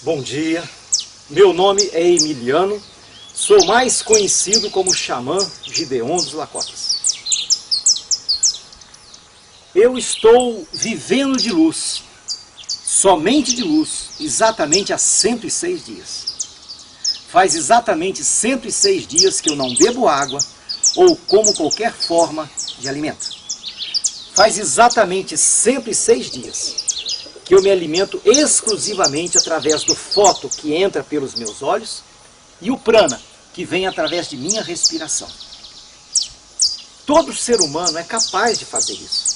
Bom dia, meu nome é Emiliano, sou mais conhecido como Xamã Gideon dos Lacotas. Eu estou vivendo de luz, somente de luz, exatamente há 106 dias. Faz exatamente 106 dias que eu não bebo água ou como qualquer forma de alimento. Faz exatamente 106 dias que eu me alimento exclusivamente através do foto que entra pelos meus olhos e o prana que vem através de minha respiração. Todo ser humano é capaz de fazer isso,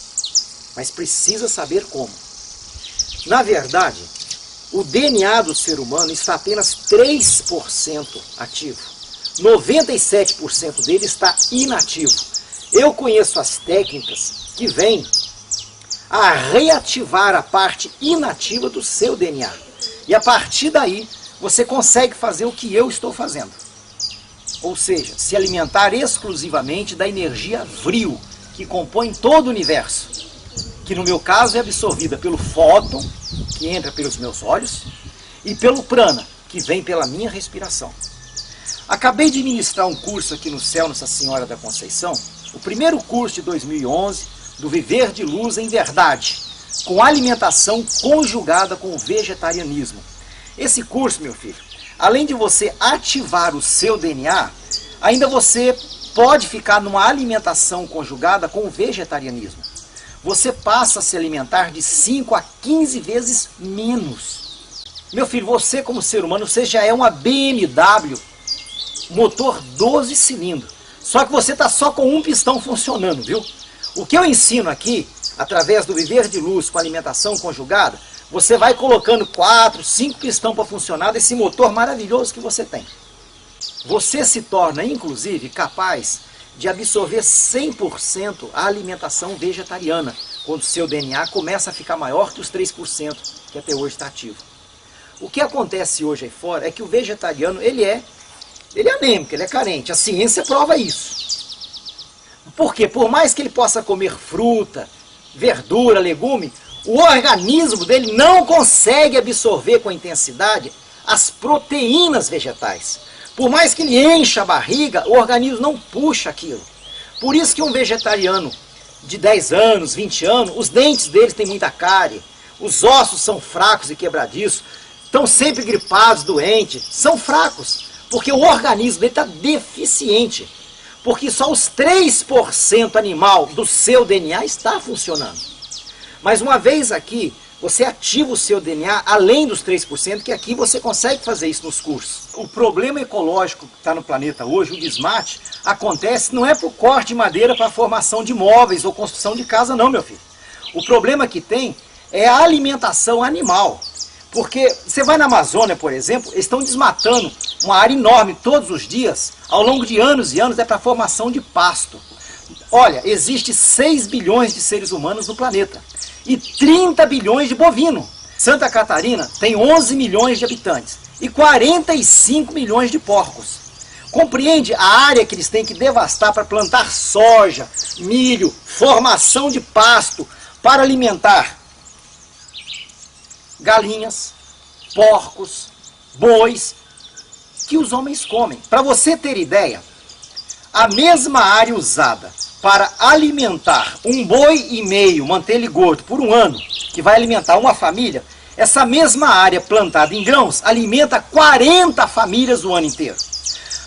mas precisa saber como. Na verdade, o DNA do ser humano está apenas 3% ativo. 97% dele está inativo. Eu conheço as técnicas que vêm a reativar a parte inativa do seu DNA. E a partir daí, você consegue fazer o que eu estou fazendo. Ou seja, se alimentar exclusivamente da energia vril, que compõe todo o universo, que no meu caso é absorvida pelo fóton, que entra pelos meus olhos, e pelo prana, que vem pela minha respiração. Acabei de ministrar um curso aqui no Céu Nossa Senhora da Conceição, o primeiro curso de 2011, do Viver de Luz em Verdade, com alimentação conjugada com o vegetarianismo. Esse curso, meu filho, além de você ativar o seu DNA, ainda você pode ficar numa alimentação conjugada com o vegetarianismo. Você passa a se alimentar de 5 a 15 vezes menos. Meu filho, você como ser humano, você já é uma BMW, motor 12 cilindros. Só que você está só com um pistão funcionando, viu? O que eu ensino aqui, através do Viver de Luz com alimentação conjugada, você vai colocando 4, 5 pistões para funcionar desse motor maravilhoso que você tem. Você se torna, inclusive, capaz de absorver 100% a alimentação vegetariana, quando o seu DNA começa a ficar maior que os 3% que até hoje está ativo. O que acontece hoje aí fora é que o vegetariano, ele é anêmico, ele é carente. A ciência prova isso. Por quê? Por mais que ele possa comer fruta, verdura, legume, o organismo dele não consegue absorver com intensidade as proteínas vegetais. Por mais que ele encha a barriga, o organismo não puxa aquilo. Por isso que um vegetariano de 10 anos, 20 anos, os dentes deles têm muita cárie, os ossos são fracos e quebradiços, estão sempre gripados, doentes, são fracos, porque o organismo dele está deficiente. Porque só os 3% animal do seu DNA está funcionando. Mas uma vez aqui, você ativa o seu DNA além dos 3%, que aqui você consegue fazer isso nos cursos. O problema ecológico que está no planeta hoje, o desmate, acontece não é por corte de madeira para a formação de móveis ou construção de casa não, meu filho. O problema que tem é a alimentação animal. Porque você vai na Amazônia, por exemplo, eles estão desmatando uma área enorme todos os dias, ao longo de anos e anos, é para a formação de pasto. Olha, existe 6 bilhões de seres humanos no planeta e 30 bilhões de bovino. Santa Catarina tem 11 milhões de habitantes e 45 milhões de porcos. Compreende a área que eles têm que devastar para plantar soja, milho, formação de pasto, para alimentar galinhas, porcos, bois, que os homens comem. Para você ter ideia, a mesma área usada para alimentar um boi e meio, manter ele gordo por um ano, que vai alimentar uma família, essa mesma área plantada em grãos alimenta 40 famílias o ano inteiro.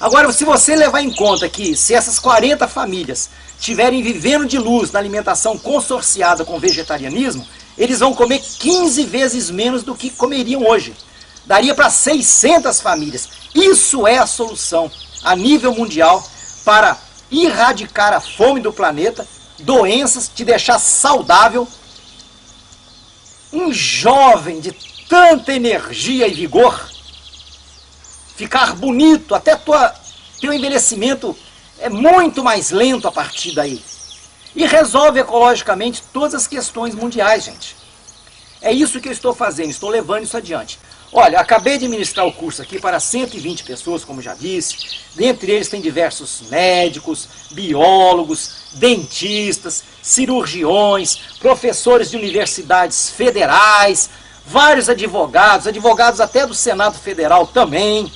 Agora, se você levar em conta que se essas 40 famílias estiverem vivendo de luz na alimentação consorciada com vegetarianismo, eles vão comer 15 vezes menos do que comeriam hoje. Daria para 600 famílias. Isso é a solução a nível mundial para erradicar a fome do planeta, doenças, te deixar saudável. Um jovem de tanta energia e vigor, ficar bonito, até teu envelhecimento é muito mais lento a partir daí. E resolve ecologicamente todas as questões mundiais, gente. É isso que eu estou fazendo, estou levando isso adiante. Olha, acabei de ministrar o curso aqui para 120 pessoas, como já disse. Dentre eles tem diversos médicos, biólogos, dentistas, cirurgiões, professores de universidades federais, vários advogados até do Senado Federal também,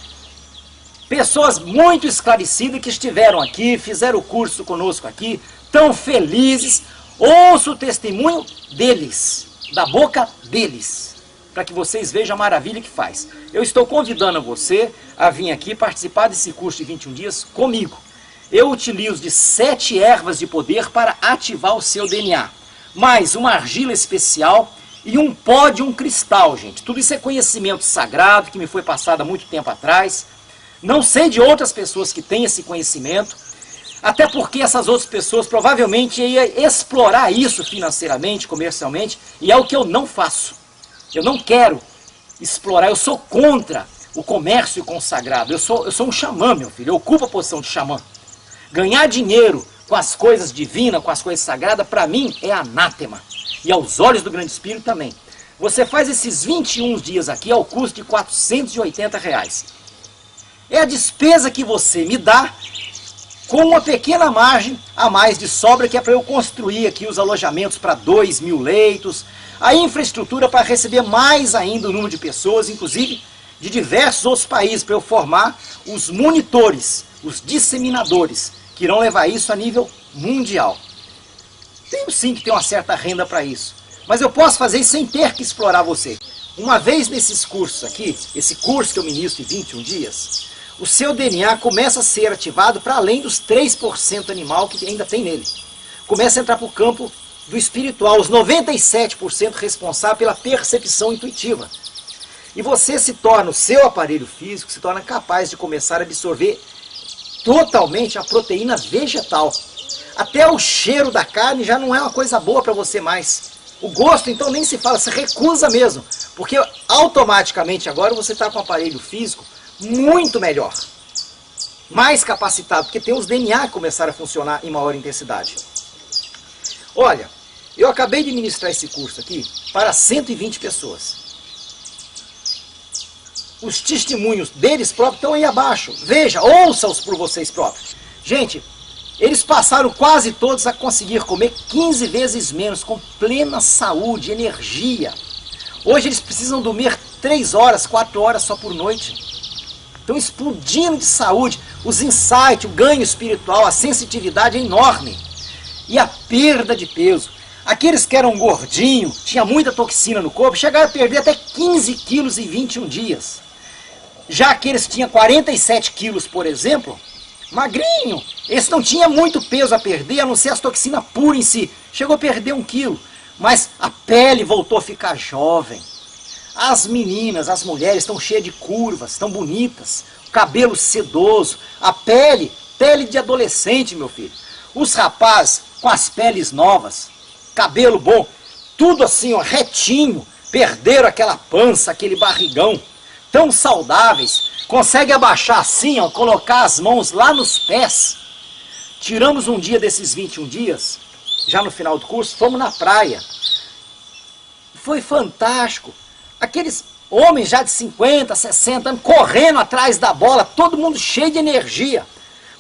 pessoas muito esclarecidas que estiveram aqui, fizeram o curso conosco aqui, tão felizes. Ouço o testemunho deles, da boca deles, para que vocês vejam a maravilha que faz. Eu estou convidando você a vir aqui participar desse curso de 21 dias comigo. Eu utilizo de 7 ervas de poder para ativar o seu DNA, mais uma argila especial e um pó de um cristal, gente. Tudo isso é conhecimento sagrado que me foi passado há muito tempo atrás. Não sei de outras pessoas que têm esse conhecimento, até porque essas outras pessoas provavelmente iam explorar isso financeiramente, comercialmente, e é o que eu não faço. Eu não quero explorar, eu sou contra o comércio consagrado. Eu sou um xamã, meu filho, eu ocupo a posição de xamã. Ganhar dinheiro com as coisas divinas, com as coisas sagradas, para mim é anátema. E aos olhos do Grande Espírito também. Você faz esses 21 dias aqui ao custo de R$ 480. É a despesa que você me dá com uma pequena margem a mais de sobra, que é para eu construir aqui os alojamentos para 2.000 leitos, a infraestrutura para receber mais ainda o número de pessoas, inclusive de diversos outros países, para eu formar os monitores, os disseminadores, que irão levar isso a nível mundial. Tenho sim que ter uma certa renda para isso, mas eu posso fazer isso sem ter que explorar você. Uma vez nesses cursos aqui, esse curso que eu ministro em 21 dias, o seu DNA começa a ser ativado para além dos 3% animal que ainda tem nele. Começa a entrar para o campo do espiritual, os 97% responsável pela percepção intuitiva. E você se torna, o seu aparelho físico se torna capaz de começar a absorver totalmente a proteína vegetal. Até o cheiro da carne já não é uma coisa boa para você mais. O gosto, então, nem se fala, se recusa mesmo. Porque automaticamente agora você está com o aparelho físico muito melhor. Mais capacitado, porque tem os DNA que começaram a funcionar em maior intensidade. Olha, eu acabei de ministrar esse curso aqui para 120 pessoas. Os testemunhos deles próprios estão aí abaixo. Veja, ouça-os por vocês próprios. Gente, eles passaram quase todos a conseguir comer 15 vezes menos, com plena saúde, energia. Hoje eles precisam dormir 3 horas, 4 horas só por noite. Estão explodindo de saúde. Os insights, o ganho espiritual, a sensitividade é enorme. E a perda de peso. Aqueles que eram gordinhos, tinha muita toxina no corpo, chegaram a perder até 15 quilos em 21 dias. Já aqueles que tinham 47 quilos, por exemplo, magrinho, esse não tinha muito peso a perder, a não ser as toxinas puras em si. Chegou a perder 1 quilo, mas a pele voltou a ficar jovem. As meninas, as mulheres estão cheias de curvas, estão bonitas, cabelo sedoso, a pele de adolescente, meu filho. Os rapazes com as peles novas, cabelo bom, tudo assim, ó, retinho, perderam aquela pança, aquele barrigão, tão saudáveis, conseguem abaixar assim, ó, colocar as mãos lá nos pés. Tiramos um dia desses 21 dias, já no final do curso, fomos na praia. Foi fantástico. Aqueles homens já de 50, 60 anos, correndo atrás da bola, todo mundo cheio de energia.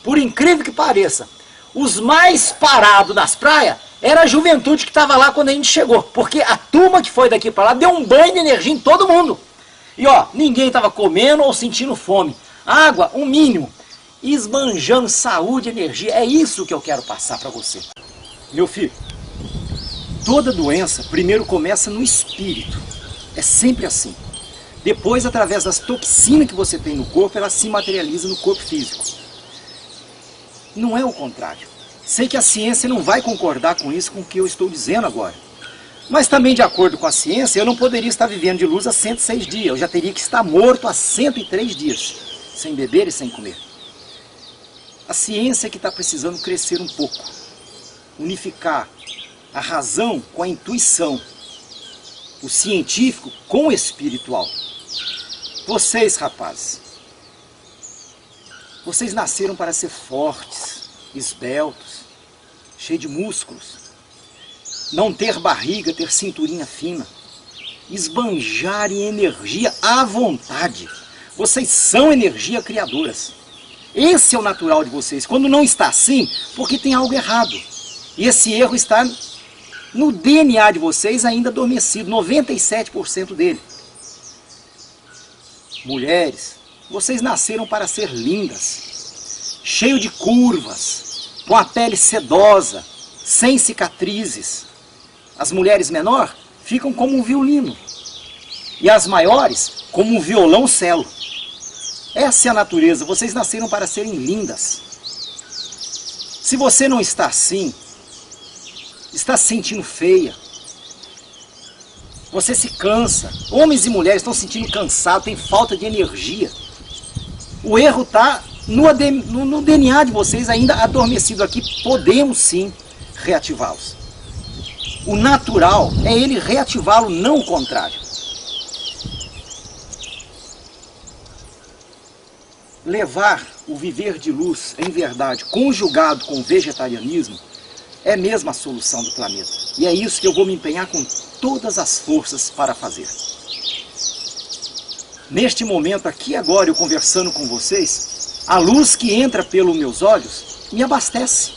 Por incrível que pareça, os mais parados das praias era a juventude que estava lá quando a gente chegou. Porque a turma que foi daqui para lá deu um banho de energia em todo mundo. E ó, ninguém estava comendo ou sentindo fome. Água, um mínimo. Esbanjando saúde e energia. É isso que eu quero passar para você. Meu filho, toda doença primeiro começa no espírito. É sempre assim. Depois, através das toxinas que você tem no corpo, ela se materializa no corpo físico. Não é o contrário. Sei que a ciência não vai concordar com isso, com o que eu estou dizendo agora. Mas também, de acordo com a ciência, eu não poderia estar vivendo de luz há 106 dias. Eu já teria que estar morto há 103 dias, sem beber e sem comer. A ciência é que está precisando crescer um pouco. Unificar a razão com a intuição. O científico com o espiritual. Vocês, rapazes, vocês nasceram para ser fortes, esbeltos, cheios de músculos. Não ter barriga, ter cinturinha fina. Esbanjarem energia à vontade. Vocês são energia criadoras. Esse é o natural de vocês. Quando não está assim, porque tem algo errado. E esse erro está no DNA de vocês ainda adormecido, 97% dele. Mulheres, vocês nasceram para ser lindas, cheio de curvas, com a pele sedosa, sem cicatrizes. As mulheres menores ficam como um violino e as maiores como um violoncelo. Essa é a natureza, vocês nasceram para serem lindas. Se você não está assim, está se sentindo feia, você se cansa, homens e mulheres estão se sentindo cansados, tem falta de energia. O erro está no DNA de vocês ainda adormecido aqui, podemos sim reativá-los. O natural é ele reativá-lo, não o contrário. Levar o viver de luz em verdade, conjugado com o vegetarianismo, é mesmo a solução do planeta. E é isso que eu vou me empenhar com todas as forças para fazer. Neste momento aqui agora, eu conversando com vocês, a luz que entra pelos meus olhos me abastece.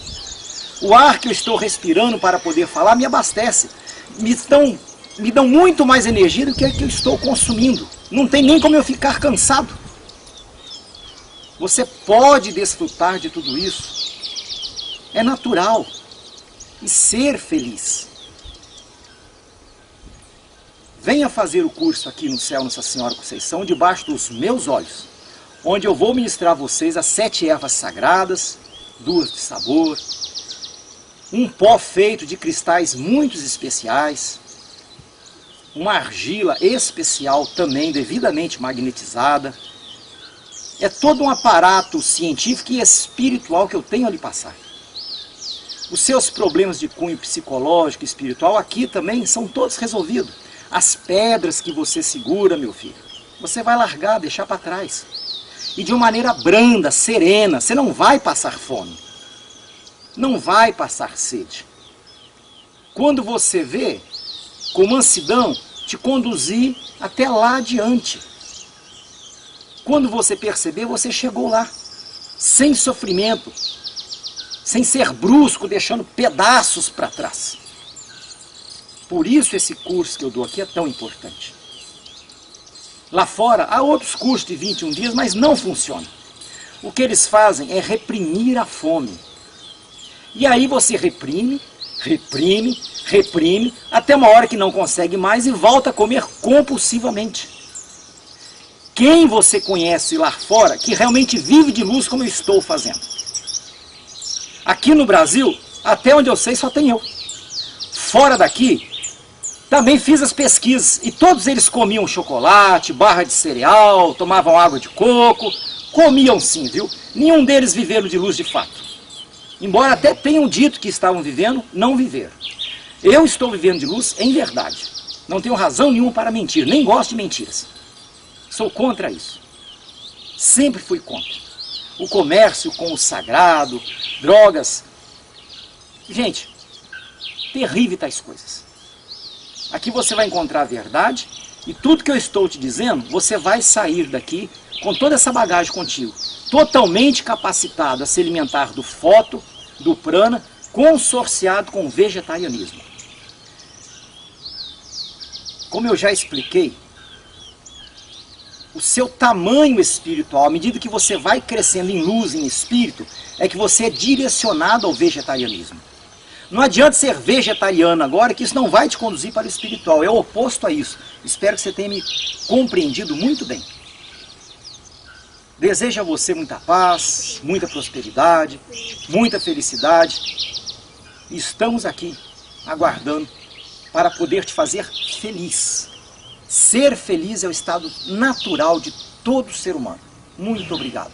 O ar que eu estou respirando para poder falar me abastece. Me dão muito mais energia do que eu estou consumindo. Não tem nem como eu ficar cansado. Você pode desfrutar de tudo isso. É natural. E ser feliz. Venha fazer o curso aqui no Céu Nossa Senhora Conceição, debaixo dos meus olhos, onde eu vou ministrar a vocês as 7 ervas sagradas, 2 de sabor, um pó feito de cristais muito especiais, uma argila especial também devidamente magnetizada. É todo um aparato científico e espiritual que eu tenho a lhe passar. Os seus problemas de cunho psicológico e espiritual aqui também são todos resolvidos. As pedras que você segura, meu filho, você vai largar, deixar para trás. E de uma maneira branda, serena, você não vai passar fome. Não vai passar sede. Quando você vê, com mansidão, te conduzir até lá adiante. Quando você perceber, você chegou lá, sem sofrimento, sem ser brusco, deixando pedaços para trás. Por isso esse curso que eu dou aqui é tão importante. Lá fora há outros cursos de 21 dias, mas não funcionam. O que eles fazem é reprimir a fome. E aí você reprime, até uma hora que não consegue mais e volta a comer compulsivamente. Quem você conhece lá fora que realmente vive de luz como eu estou fazendo? Aqui no Brasil, até onde eu sei, só tem eu. Fora daqui, também fiz as pesquisas e todos eles comiam chocolate, barra de cereal, tomavam água de coco, comiam sim, viu? Nenhum deles viveram de luz de fato. Embora até tenham dito que estavam vivendo, não viveram. Eu estou vivendo de luz em verdade. Não tenho razão nenhuma para mentir, nem gosto de mentiras. Sou contra isso. Sempre fui contra. O comércio com o sagrado, drogas. Gente, terrível tais coisas. Aqui você vai encontrar a verdade e tudo que eu estou te dizendo, você vai sair daqui com toda essa bagagem contigo. Totalmente capacitado a se alimentar do foto, do prana, consorciado com o vegetarianismo. Como eu já expliquei, o seu tamanho espiritual, à medida que você vai crescendo em luz, em espírito, é que você é direcionado ao vegetarianismo. Não adianta ser vegetariano agora, que isso não vai te conduzir para o espiritual, é o oposto a isso. Espero que você tenha me compreendido muito bem. Desejo a você muita paz, muita prosperidade, muita felicidade. Estamos aqui aguardando para poder te fazer feliz. Ser feliz é o estado natural de todo ser humano. Muito obrigado.